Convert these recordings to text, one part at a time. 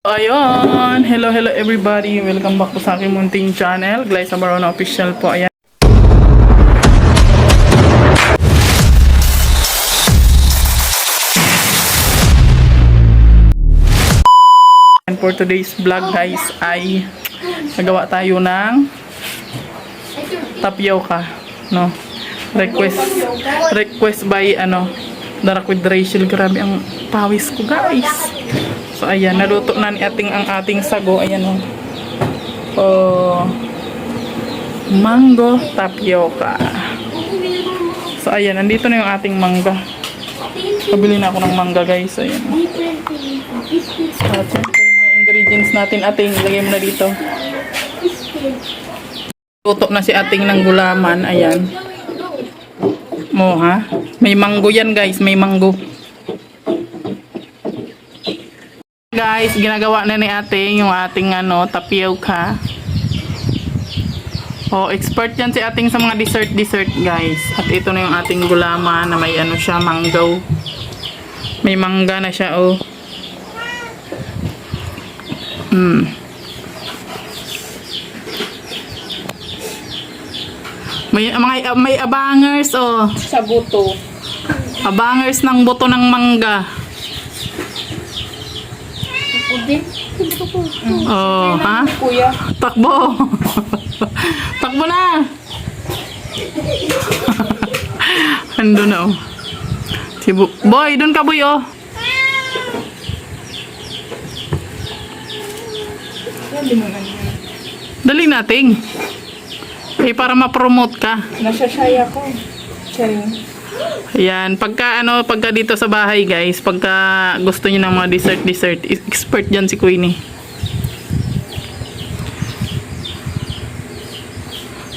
Ayun, hello everybody, welcome back po sa aking munting channel, Glyza Barona Official po. Ayan. And for today's vlog guys ay nagawa tayo ng tapioca, no? Request by Darak with Rachel. Grabe ang pawis ko guys. So ayan, naluto na ni ang ating sago. Ayan mango tapioca. So ayan, nandito na yung ating mangga. Pabili na ako ng mangga guys. Ayan. At syempre yung mga ingredients natin ilagay mo na dito. Luto na si ng gulaman. Ayan. May mango yan guys, may mango. Guys, ginagawa na ni yung ating tapioca. Expert yan si sa mga dessert guys. At ito na yung ating gulaman na may siya, mango. May mangga na siya May abangers sa buto. Abangers ng buto ng mangga. Ha? Kuya. Takbo. Takbo na. Ando na Si Boy, doon ka boy Dali nating. Para ma-promote ka. Nasasaya ko. Charing. Ayan, pagka dito sa bahay guys, pagka gusto niyo ng mga dessert, expert diyan si Queenie.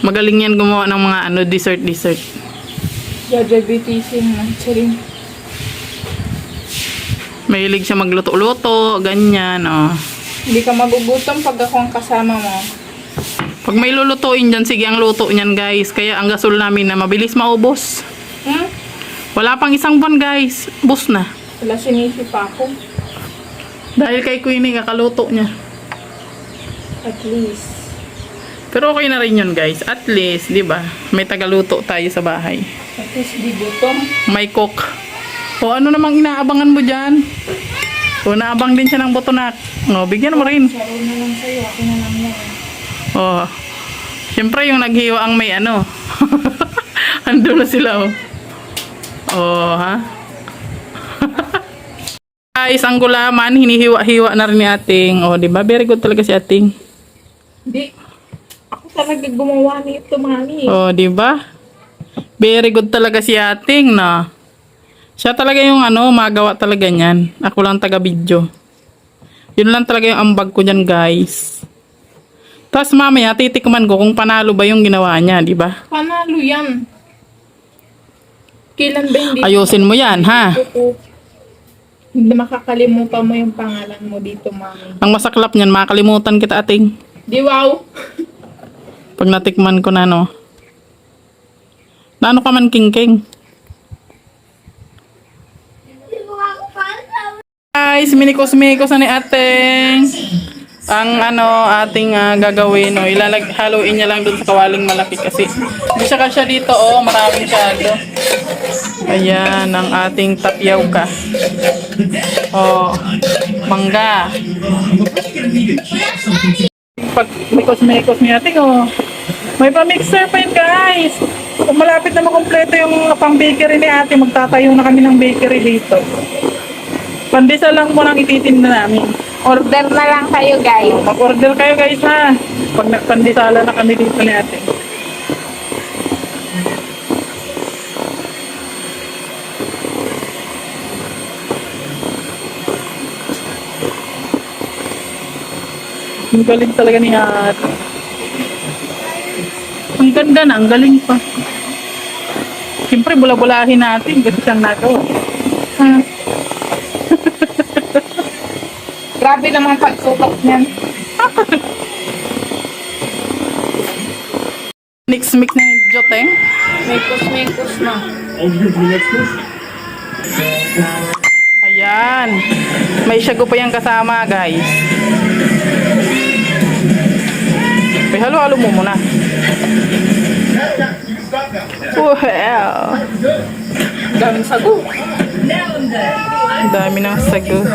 Magaling yan gumawa ng mga dessert. Diabetisin na, charing. Mahilig siya magluto-luto, ganyan, Hindi ka magugutom pag ako ang kasama mo. Pag may lulutuin dyan, sige ang luto niyan guys. Kaya ang gasol namin na mabilis maubos. Wala pang isang buwan guys. Bus na. Wala sinisi pa ako. Dahil kay Queenie, kakaluto niya. At least. Pero okay na rin yun guys. At least, di ba? May tagaluto tayo sa bahay. At least di gutom. May cook. Ano namang inaabangan mo dyan? Naabang din siya ng botonak. Bigyan mo rin. Saro na lang sa'yo. Ako na lang yan. Siyempre yung naghiwa ang may Ando na sila ha? Guys, ang gulaman hinihiwa-hiwa na rin ni ating. Di ba? Very good talaga si ating. Hindi. Ako talaga gumawa nito, mami. Di ba? Very good talaga si ating, na. Siya talaga yung magawa talaga niyan. Ako lang taga-video. Yun lang talaga yung ambag ko diyan, guys. Tapos mamaya titikman ko kung panalo ba yung ginawa niya, di ba? Panalo yan. Kailan ba hindi? Ayusin mo yan, ha? Hindi makakalimutan mo yung pangalan mo dito, mami. Ang masaklap niyan, makakalimutan kita ating. Di wow. Pag natikman ko na, Naano ka man, king-king? Guys, minikos-mikos na ni ating. Ang ating gagawin, haluin niya lang dun sa kawaling malaki kasi hindi siya kasya dito, maraming syado. Ayan, ang ating tapioca. Mangga. Pag mikos-mikos ni ating, may pa-mixer pa yun guys. Kung malapit na makompleto yung pang-bakery ni ate, magtatayo na kami ng bakery dito. Pandesal lang mo lang ititinda namin. Order na lang kayo, guys. Mag-order kayo guys ha. Pag nagpandesala na kami dito ni ate. Ang galing talaga ni ate. Ang ganda na, ang galing pa. Siyempre bula-bulahin natin kasi siyang nagawa. Grabe naman pagsutok niyan. Mix na yung joteng. Mekos na. Yan. May shago pa yung kasama, guys. May halo-halo mo muna. Wow. Daming sago. Ang dami ng sago.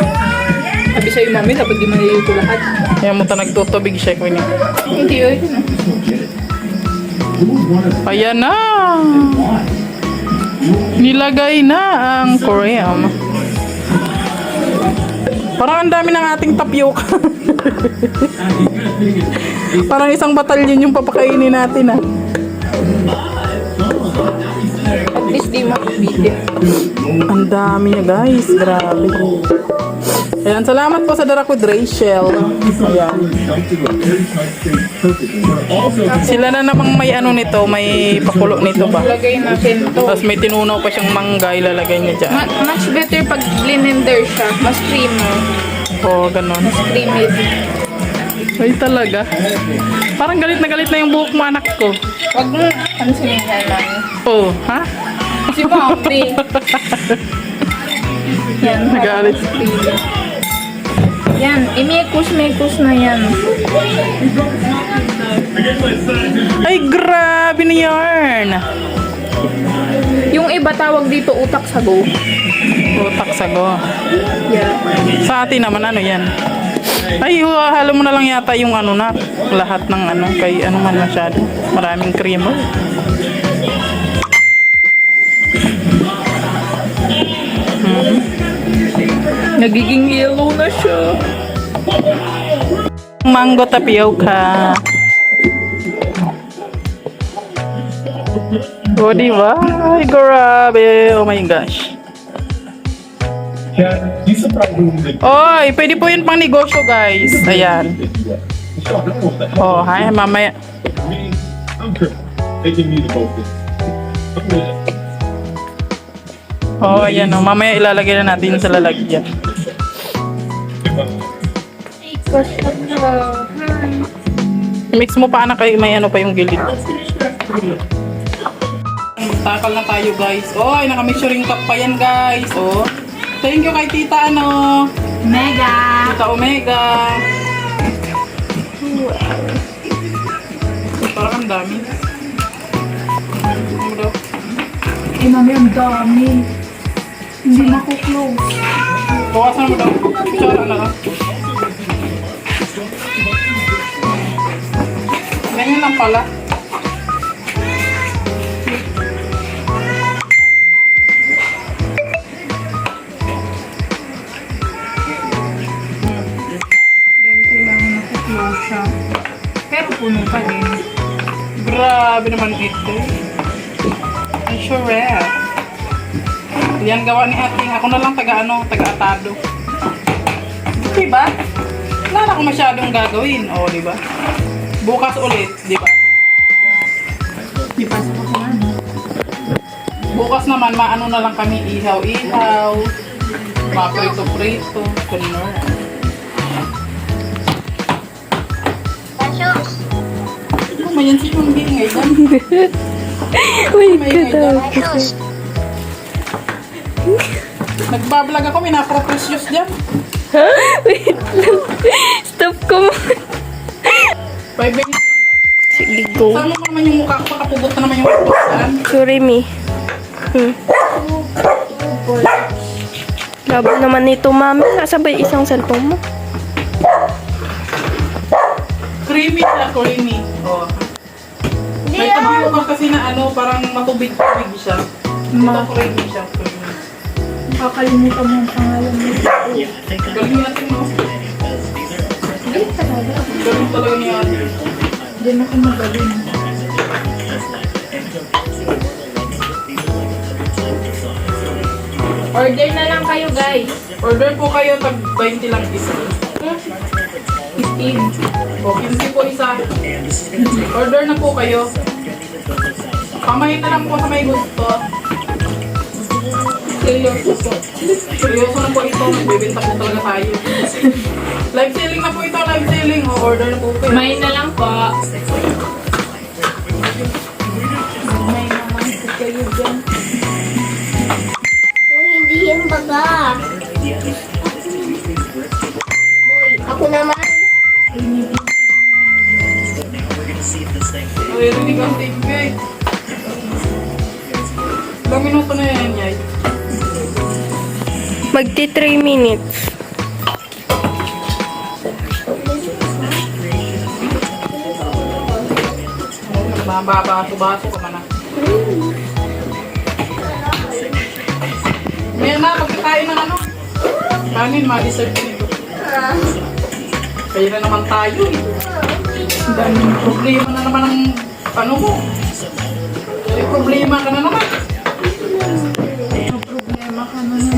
Sabi sa'yo, mami, dapat di maniligo lahat. Yan mo ta nagtutubig siya, Queenie. Hindi, yun. Ayan na. Nilagay na ang cream. Parang ang dami ng ating tapioca. Parang isang batalyon yung papakainin natin, ah. At least di makubitin. Ang dami niya, guys. Grabe. Ayan, salamat po sa Darakud Rachel. Ayan. Sila na namang may ano nito, may pakulo nito ba? Lagay natin to. Tapos may tinunaw pa siyang mangga, ilalagay niya dyan. Much better pag blender siya. Mas creamy. Oo, ganon. Mas creamy. Ay, talaga. Parang galit na yung buhok mo, anak ko. Wag mo, ano sinihan lang. Oh, ha? Si Mommy. Yan. Nagalit. Yan. Imekos na yan. Ay, grabe na yarn. Yung iba tawag dito utak sago. Utak sago. Yeah. Sa atin naman, ano yan? Ay, halo mo na lang yata yung ano na. Lahat ng ano, kay ano man masyado. Maraming cream. Nagiging yellow na siya. Mango tapioca. O, diba? Ay, grabe. Oh my gosh. Oy, pwede po yun pang negosyo, guys. Ayan. Oh, hi, mamaya. Oh, ayan oh. Mamaya ilalagay na natin sa lalagyan. Mix mo pa anak kay may ano pa yung gilid. Takal na tayo, guys. Oh, naka-measuring cup pa yan, guys. Oh. Thank you kay Tita ano. Mega. Tita Omega. Parang ang dami. Ano daw? Eh, mami, ang dami. Hindi makuklose. Bawasan mo daw. Kutsara na lang. Ganyan lang pala. Kailangan makuklose siya. Pero puno pa din. Grabe naman ito. Ang sure. Yan gawa ni ating. Ako na lang taga-atado. Diba? Wala na akong masyadong gagawin. O, diba? Bukas ulit, diba? Ipasa ko sa ano. Bukas naman, maano na lang kami, ihaw-ihaw, maprito-prito, kunor. Ano man yan si Chunggi ngayon? Wait May ka ngayon. daw. Nagbablog ako, may napro-precious dyan. Ha? Wait lang. Stop ko mo. 5 minutes. Sige, go. Saan mo pa naman yung mukha ko, pakapugot na naman yung pupusan. Sorry, me. Labo naman nito, mami. Nasa ba yung isang cellphone mo? Creamy siya, creamy. Oh. May tabi ko kasi na ano, parang matubig-tubig siya. Ito creamy siya, creamy. Kakalimutan mo ang pangalan mo. Galing natin, no? Galit talaga. Galing talaga ni ate. Diyan ako magaling. Order na lang kayo, guys. Order po kayo, tag 20 lang isa. 15. O, 15 po isa. Order na po kayo. Pamahin na lang po sa may gusto. Seryoso po. Seryoso na po ito. Magbibenta po talaga tayo. Live selling na po ito. Live selling. O, order na po kayo. May na lang po. May naman po kayo dyan. Hindi yan baga. 53 minutes. Babaso-baso ka man na. May na, pagkatayo ng ano. Kanin, ma-deserve ko nito. Kaya na naman tayo eh. Daming problema na naman ang ano mo. May problema ka na naman. May problema ka na naman.